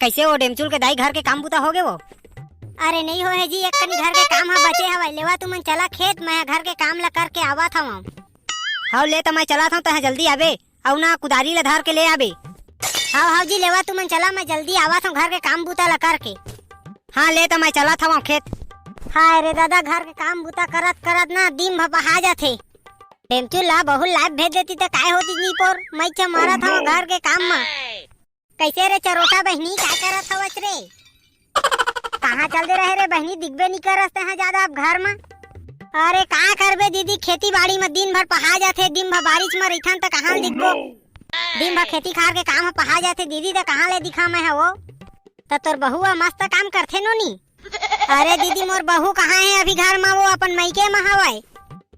कैसे वो डेमचुल के दाई घर के काम बुता हो गए वो? अरे नहीं हो है जी, एक कनी घर के काम हा बचे हवा। लेवा तुमन चला खेत, मैं घर के काम ला करके आवा था वहाँ। हाँ ले तो मैं चला था तो जल्दी आबे और ना कुदारी ला धार के ले आबे। हाँ जी लेवा तुमन चला, मैं जल्दी आवा था घर के काम बुता ला करके। हाँ ले तो मैं चला था वहाँ खेत। हाँ रे दादा, घर के काम बुता करत करत ना दिन भर बहा जाथे। डेमचुल ला बहु लाभ भेज देती तो काय होती नहीं पोर, मैं चा मारा था घर के काम में। कैसे रे चरोटा बहनी, क्या करत हवस रे? कहाँ चल दे रहे रे बहनी, दिखबे नहीं करते हैं ज्यादा अब घर में। अरे का करबे दीदी, खेती बाड़ी में दिन भर पहा जाथे, दिन भर बारिश में रहिथन तो कहाँ दिखबो। दिन भर खेती खार के काम पहा जाथे दीदी, तो कहाँ ले दिखा मैं है वो। तो तोर बहुआ मस्त काम करथे नो नी। अरे दीदी मोर बहू कहाँ है अभी घर में, वो अपन मायके में हवाए।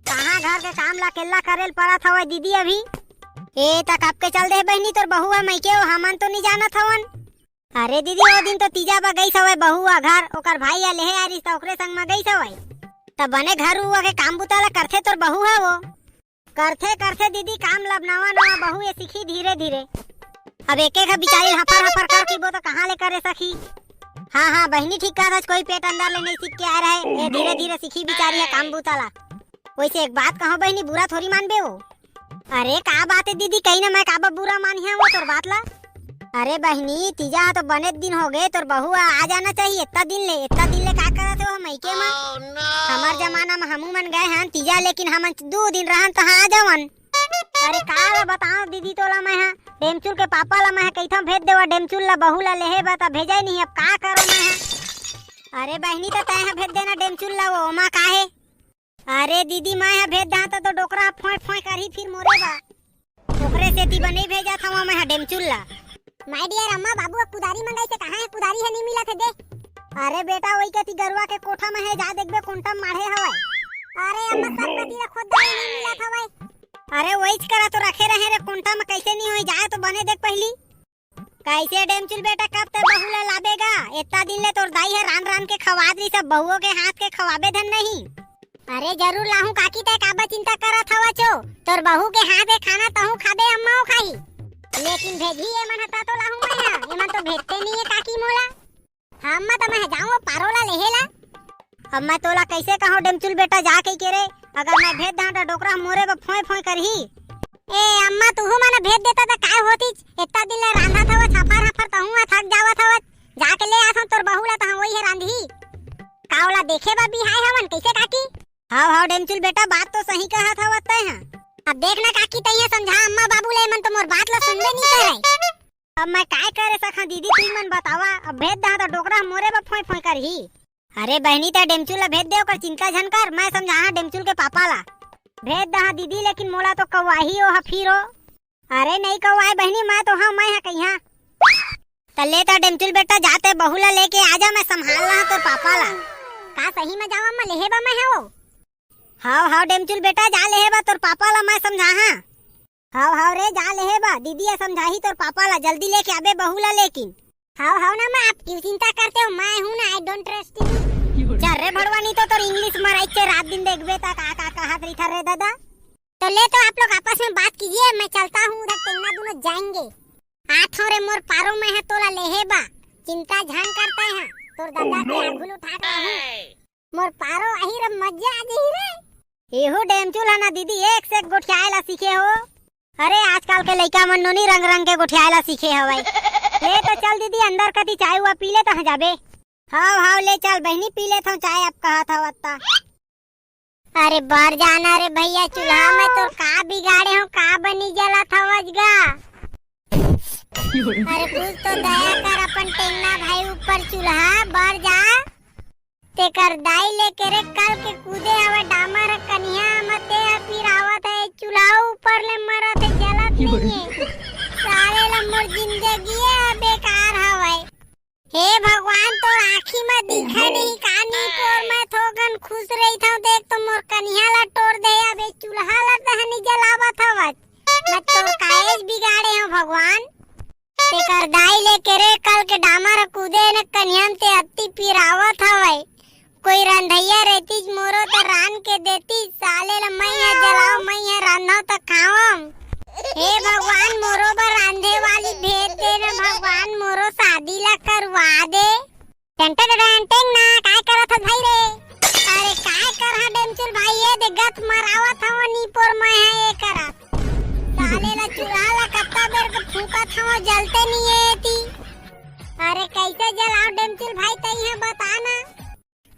कहाँ घर के काम ला केला करेल पड़त हवा दीदी अभी। ए तक आपके चल दे बहनी, तोर बहुआ मायके वो हमन तो नहीं जानत हवन। अरे दीदी वो दिन तो तीजा बा गई सवय बहुआ घर, ओकर भाई या लेहे आरिस त ओकरे संग में गई सवय। तब बने घर हुआ के काम बुता ला करथे तोर बहु है वो। करथे करथे दीदी काम लब नवा नवा बहु ये सीखी धीरे धीरे। अब एक एक बिचारी हफर हफर कर की वो तो कहाँ ले करे सखी। हाँ बहनी ठीक कहा, कोई पेट अंदर ले नहीं सीख के आ रहा है, ये धीरे धीरे सीखी बिचारी है काम बुता ला। वैसे एक बात कहो बहनी, बुरा थोड़ी मानबे वो। अरे का बात है दीदी, कहीं ना मैं काबा बुरा मानी है वो तोर बात ला। अरे बहनी तीजा तो बने दिन हो गए, तोर बहुआ आ जाना चाहिए। इतना दिन ले का करत हो मायके में। हमार जमाना में हमू मन गए हैं तीजा, लेकिन हम 2 दिन रहन तो आ जावन। अरे का बताओ दीदी तोला मैं डेमचुल के पापा ला मैं कइथा भेज देवा, डेमचुल ला बहू ला लेहे बता भेजा नहीं, अब का करो मैं। अरे बहनी तो तय भेज देना डेमचुल ला वो ओमा काहे। अरे दीदी मैं भेज दा तो डोकरा फोय फोय करही फिर मोरे बा। ओकरे से ती बने भेजा था मैं डेमचुल ला। माय डियर अम्मा बाबू कुदारी मंगाई से कहाँ है, कुदारी है नहीं मिला थे दे। अरे बेटा वही कती गरुआ के कोठा में है, जा देखबे कोंटा माढ़े हवाई। अरे अम्मा सब कती ला खोद दे नहीं मिला था भाई। अरे वही करा तो रखे रहे रे कोंटा में, कैसे नहीं होई जाए तो बने देख पहली। कैसे डेमचुल बेटा कब तक बहू ला लाबेगा? इतना दिन ले तोर दाई है रान रान के खवाद रही, सब बहुओं के हाथ के खवाबे धन नहीं। अरे जरूर लाहू काकी, ते काबा चिंता करत हवा छो, तोर बहू के हाथ के खाना तहू खाबे अम्मा ओ खाई। लेकिन भेजी ये मन हता तो लाहू मैं ना, ये मन तो भेजते नहीं है काकी मोला। हम तो मैं जाऊं पारोला लेहेला। अब मैं तोला कैसे कहूं डेमचुल बेटा जा के रे, अगर मैं भेज दा तो डोकरा मोरे पे फोय फोय करही। ए अम्मा तू मन भेज देता तो काय होती, इतना दिन ले रांधा था हफर हफर तहू थक जावत हवत, जाके ले आथो तोर बहू ला तो वही है रांधी। कावला देखे बा बिहाय हवन कैसे काकी। हाँ डेमचुल बेटा बात तो सही कहा था वत्ता है। अब देखना काकी तैया समझा अम्मा बाबू ले मन तो मोर बात ला सुनबे नहीं करे। अब मैं काय करे सखा दीदी तू मन बतावा, अब भेज दा तो डोकरा मोरे पे फोय फोय करही। अरे बहनी ता डेमचुल ला भेज दे, ओकर चिंता झन कर, मैं समझा डेमचुल के पापा ला भेज दा दीदी, लेकिन मोला तो कवाही हो फिरो। अरे नहीं कवाए बहनी, मैं तो हाँ मैं कहिया तले ता डेमचुल बेटा जाते बहू ला लेके आजा, मैं संभाल रहा तो पापा ला। का सही में जावा मैं लेहेबा मैं है वो। हाँ डेमचुल बेटा जा लेहेबा तोर पापा ला मैं समझा। हाँ रे जा लेहेबा, दीदी या समझाही तोर पापा ला जल्दी लेके आबे बहू ला। लेकिन हाँ ना मैं, आप क्यों चिंता करते हो, मैं हूँ ना, आई डोंट ट्रस्ट यू। चल रे भड़वानी तो तोर इंग्लिश में राइट रात दिन देखबे ता का कहत रही था रे दादा। तो ले तो आप लोग आपस में बात कीजिए, मैं चलता हूँ उधर टेंगना दोनों जाएंगे। आठों रे मोर पारो में है तोला लेहेबा, चिंता झन करता है तोर दादा के आंगुल उठा रहा हूँ। मोर पारो आही रे मजा आ जही रे। एहो डेमचुल है ना दीदी, एक से एक गोठियाला सीखे हो। अरे आजकल के लइका मन नोनी रंग रंग के गोठियाला सीखे हवाई। ले तो चल दीदी अंदर कती चाय हुआ पी ले तो जाबे। हाँ ले चल बहनी पी ले था चाय, अब कहा था वत्ता। अरे बाहर जाना रे भैया, चूल्हा में तो का बिगाड़े हो, का बनी जला था वजगा। अरे कुछ तो दया कर अपन टेंगना भाई, ऊपर चूल्हा बाहर जा ते कर दाई लेके रे कल के कूदे हवा डामर कन्या मते फिर आवत है चूल्हा ऊपर ले मरत है जलत नहीं है। सारे ला मोर जिंदगी है बेकार हवाई। हे भगवान तो आँखी में दिखा नहीं कानी को, मैं थोगन खुश रही था देख तो मोर कन्या ला तोड़ दे, अबे चूल्हा ला दहनी जलावत हवत। मैं तो काहेज बिगाड़े हो भगवान। ते कर दाई लेके रे कल के डामर कूदे न कन्या ते अत्ती पिरावत हवाई। कोई रंधैया रहती मोरो तो रान के देती, साले ला मैं जलाओ मैं रांधो तो खाओ। हे भगवान मोरो बर रांधे वाली भेज दे ना भगवान, मोरो शादी शादी ला करवा दे। टेंटेन ना काय करत हस भाई रे? अरे काय कर हा डेमचुल भाई ये देगत मरावत हव नी पोर मैं है ये करत। साले ला चूल्हा ला कत्ता बेर के फूकत हव जलते नहीं एती। अरे कैसे जलाओ डेमचुल भाई तई है बताना।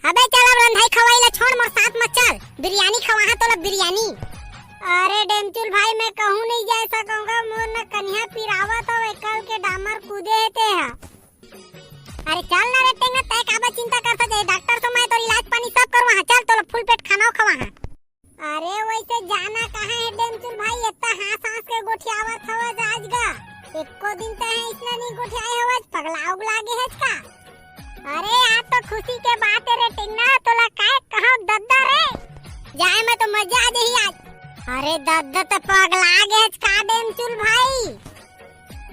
अबे चल अब रंधाई खवाई ला छोड़ मोर साथ मत चल, बिरयानी खवाहा तो ला बिरयानी। अरे डेमचुल भाई मैं कहूँ नहीं जा सकूंगा, मोर न कन्या पिरावत हो कल के डामर कूदे हेते है। अरे चल ना रे टेंगा तय काबा चिंता कर सके, डॉक्टर तो मैं तो इलाज पानी सब करवा चल तो फुल पेट खाना खवाहा। अरे वैसे जाना कहाँ है डेमचुल भाई, इतना हाथ के गोठियावत हवज आज गा एको दिन तय है इतना नहीं गोठियाए हवज पगला उगला गे है का। अरे आज तो खुशी के बात है रे टेंगा, तोला काय कहां दद्दा रे जाए में तो मजा आ जाही आज। अरे दद्दा तो पगला गे है का डेमचुल भाई,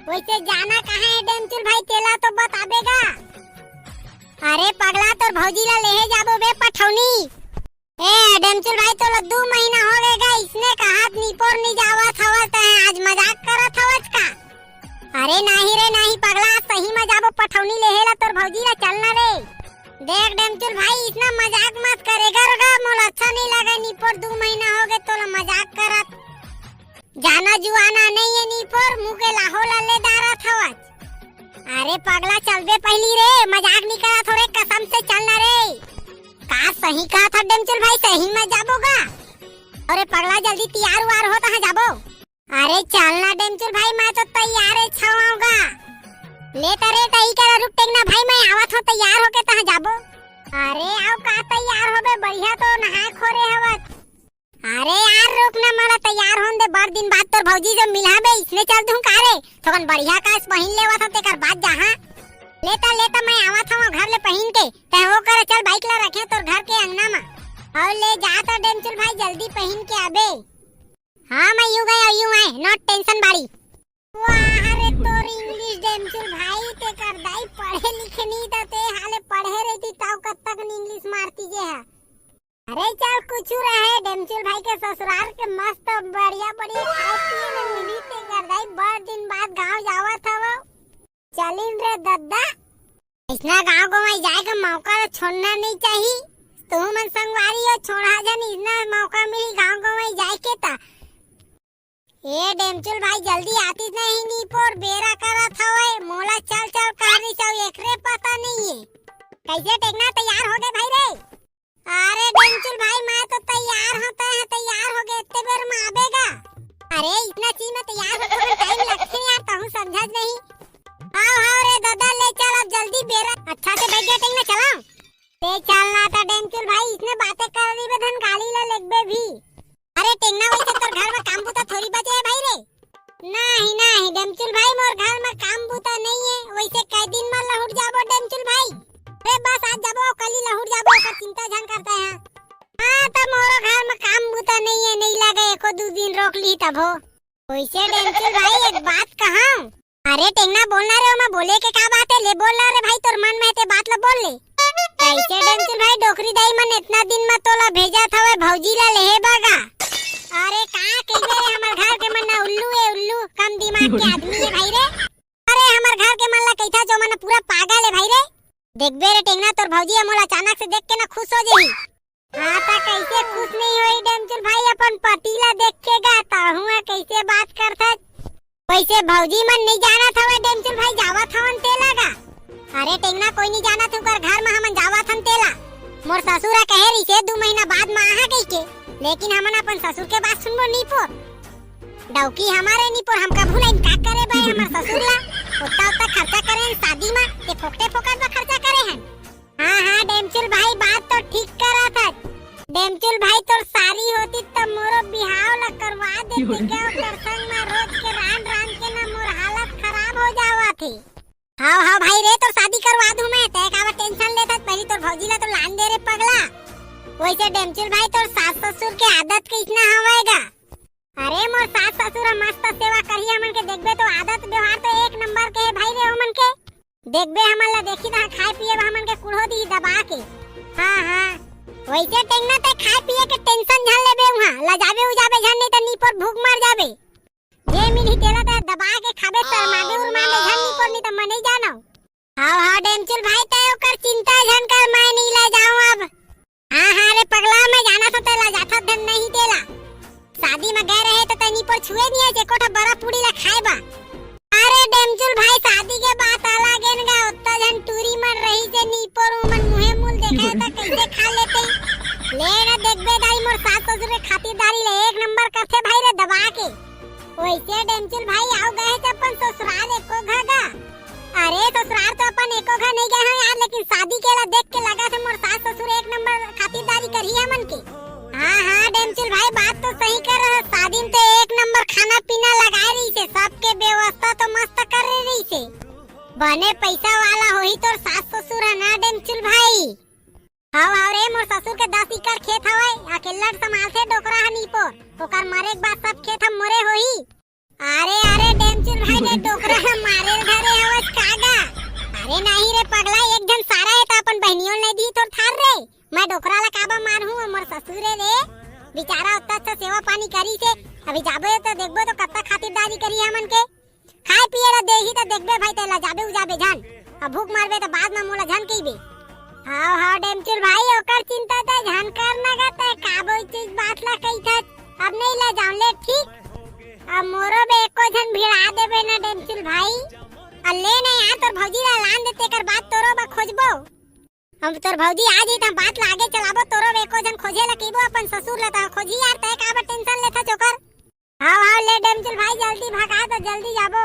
वैसे जाना कहाँ है डेमचुल भाई तेला तो बताबेगा। अरे पगला तोर भौजी ला लेहे जाबो बे पठौनी। ए डेमचुल भाई तो 2 महीना हो गएगा इसने कहा नीपोर नहीं जावत हवत है, आज मजाक करत हवत का। अरे नहीं रे नहीं पगला सही में जाबो पठौनी लेहेला तोर भौजी ला चलना रे। देख डेमचुल भाई इतना मजाक मत करेगा रोगा, मोला अच्छा नहीं लगा नीपोर 2 महीना हो गए तोला मजाक करत। जाना जुआना नहीं है नीपोर मुँह के लाहो लल्ले दारत हवत। अरे पगला चल बे पहली रे, मजाक नहीं करत हो रे कसम से चलना रे। का सही कहा था डेमचुल भाई सही में जाबोगा। अरे पगला जल्दी तैयार वार हो कहाँ जाबो। अरे चलना डेमचुल भाई मैं तो तैयार है छाऊंगा। ले तरे तई कर रुक टेंगना भाई मैं आवत हूं तैयार होके कहाँ जाबो। अरे आओ का तैयार होबे बढ़िया तो नहा खोरे हवत। अरे यार रुक ना मला तैयार होन दे, बड़ दिन बाद तोर भौजी से मिलाबे इसने चल दूं कारे थोकन बढ़िया का पहिन लेवत हूं तेकर बाद जहां लेता मैं आवत हूं घर ले पहिन के तय वो करे चल बाइक ला रखे तोर घर के अंगना में और ले जा तो डेमचुल भाई जल्दी पहिन के आबे। हां मैं यूं आए नॉट टेंशन बाड़ी। वाह रे तोर इंग्लिश डेमचुल भाई ते कर दाई पढ़े लिखे नहीं ते हाले पढ़े रहती ताऊ कब तक इंग्लिश मारती जे है। अरे चल कुछ रहे डेमचुल भाई के ससुराल के मस्त बढ़िया बढ़िया खाए पिए में मिली ते कर दाई बड़ दिन बाद गांव जावत हव। चलिन रे दद्दा इसना गांव को मैं जाएगा मौका तो छोड़ना नहीं चाहिए। तू मन संगवारी हो छोड़ा जन इतना मौका मिली गांव को मैं जाए के ता। ए डेमचुल भाई जल्दी आती नहीं नी पोर बेरा करत हवे मोला चल चल कहानी चाव एकरे पता नहीं है। कैसे टेकना तैयार हो गए भाई रे। अरे डेमचुल भाई मैं तो तैयार होता है तैयार हो गए इतने बेर में आबेगा। अरे इतना चीज में तैयार होने में टाइम लगते यार तहु समझ नहीं। आओ रे दादा ले चल अब जल्दी बेरा अच्छा से बैठ गया टेंगना चलाओ ते चलना था डेमचुल भाई इसने बातें कर रही बधन गाली ला लगबे भी। अरे टेंगना वैसे तोर घर में काम बूता थोड़ी बचे है भाई रे। नहीं डेमचुल भाई मोर घर में काम बूता नहीं है, वैसे कई दिन में लहुट जाबो डेमचुल भाई। अरे बस आज जाबो कल ही लहुट जाबो का चिंता जन करता है। हां तो मोरो घर में काम बूता नहीं है, नहीं लगे एको 2 दिन रोक ली तब हो। वैसे डेमचुल भाई एक बात कहूं। अरे टेंगना बोलना रे मैं बोले के का बात है ले बोल रे भाई तोर मन में ते बात ला बोल ले। कैसे डेमचुल भाई डोकरी दाई मन इतना दिन में तोला भेजा था वे भौजी ला लेहे बागा। अरे का कइले रे हमर घर के मन उल्लू है उल्लू कम दिमाग के आदमी है भाई रे। अरे हमर घर के मन ला कैथा जो मन पूरा पागल है भाई रे। देखबे रे टेंगना तोर भौजी मोला अचानक से देख के ना खुश हो जाई। हां ता कैसे खुश नहीं होई डेमचुल भाई अपन पतीला देख के गा ता हुआ कैसे बात करथा। वैसे भौजी मन नहीं जाना था वे डेमचुल भाई जावा थावन तेला गा। अरे टेंगना कोई नहीं जाना तू कर घर में हमन जावा थन तेला। मोर ससुरा कहे रही से 2 महीना बाद में आहा कहि के, लेकिन हमन अपन ससुर के बात सुनबो नी पो। डौकी हमारे नी पो हमका भुलाइन का करे भाई हमर ससुर ला उतना खर्चा करे शादी में ते फोकटे फोकट में खर्चा करे हैं। हां डेमचुल भाई बात तो ठीक करा था। डेमचुल भाई तोर सारी होती तब मोरो बिहाव ला करवा देते क्या कर संग में रोज के रान के ना मोर हालत खराब हो जावा थी। हां भाई रे तोर शादी करवा दूं मैं ते कावा टेंशन लेता पहली तोर भौजी ला तो लान दे रे पगला। वैसे डेमचुल भाई तोर सास ससुर के आदत कितना हवेगा। अरे मोर सास ससुर मस्त सेवा करी हमन के देखबे तो आदत व्यवहार तो 1 नंबर के है भाई रे हमन के। देखबे हमन ला देखी ना खाए पिए हमन के कुड़ो दी दबा के। हां वैसे टेंगना ते खाए पिए के टेंशन झन लेबे उहा ला जाबे उजाबे झन नहीं त नी पर भूख मर जाबे। जे मिली तेला त दबा के खाबे त मादे उर मादे झन नी पर नहीं त मने जानो। हाँ डेमचुल भाई तय ओकर चिंता झन कर, मैं नहीं ले जाऊं अब। हाँ रे पगला, मैं जाना था तेला जाथा धन नहीं देला। शादी में गए रहे तो तनी पर छुए नहीं है कोठा बड़ा पूड़ी ला खाए बा। अरे डेमचुल भाई शादी के बात अलग है ना, उतना जन टूरी मन रही से नी पर मन मुहे मुल देखे त कैसे खा लेते। ले ना देखबे दाई मोर सास ससुर के खातिरदारी ले एक नंबर करथे भाई रे दबा के। वैसे डेमचुल भाई आओ गए थे अपन ससुराल एको घगा। अरे ससुराल तो अपन एको घर नहीं गए हैं यार, लेकिन शादी केला देख के लगा थे मोर सास ससुर एक नंबर खातिरदारी करी है मन के। हाँ डेमचुल भाई बात तो सही कर रहा, शादी में तो एक नंबर खाना पीना लगा रही से, सबके व्यवस्था तो मस्त कर रही से। बने पैसा वाला होई तो सास ससुर है ना डेमचुल भाई। हाँ रे मोर ससुर के 10 एकड़ खेत हवे, अकेला संभाल से डोकरा हनी पर ओकर मरे के बाद सब खेत हम मोरे होई। अरे डेमचुल भाई ने डोकरा मारे घरे हवस कागा। अरे नहीं रे पगला, एक जन सारा है तो अपन बहनियों ने दी तो थार रे, मैं डोकरा ला काबा मार हूं। मोर ससुर रे बेचारा उतना अच्छा सेवा पानी करी से, अभी जाबे तो देखबो तो कत्ता खातिरदारी करी हमन के। खाए पिए ला देही तो देखबे भाई तेला जाबे उजाबे जान, अब भूख मारबे तो बाद में मोला जान कइबे। हाँ डेमचुल भाई ओकर चिंता त जान कर ना गता काबो चीज बात ला कई था, अब नहीं ले जाऊं ले ठीक। अब मोरो बे एको जन भिड़ा देबे ना डेमचुल भाई, अल्ले ने यार तोर भौजी ला लान देते कर बात तोरो बा खोजबो। हम तोर भौजी आ जी त बात ला आगे चलाबो, तोरो बे एको जन खोजे ला कीबो अपन ससुर ला त खोजी यार, तय काबा टेंशन लेथा चोकर। हाँ ले डेमचुल भाई जल्दी भगा तो जल्दी जाबो।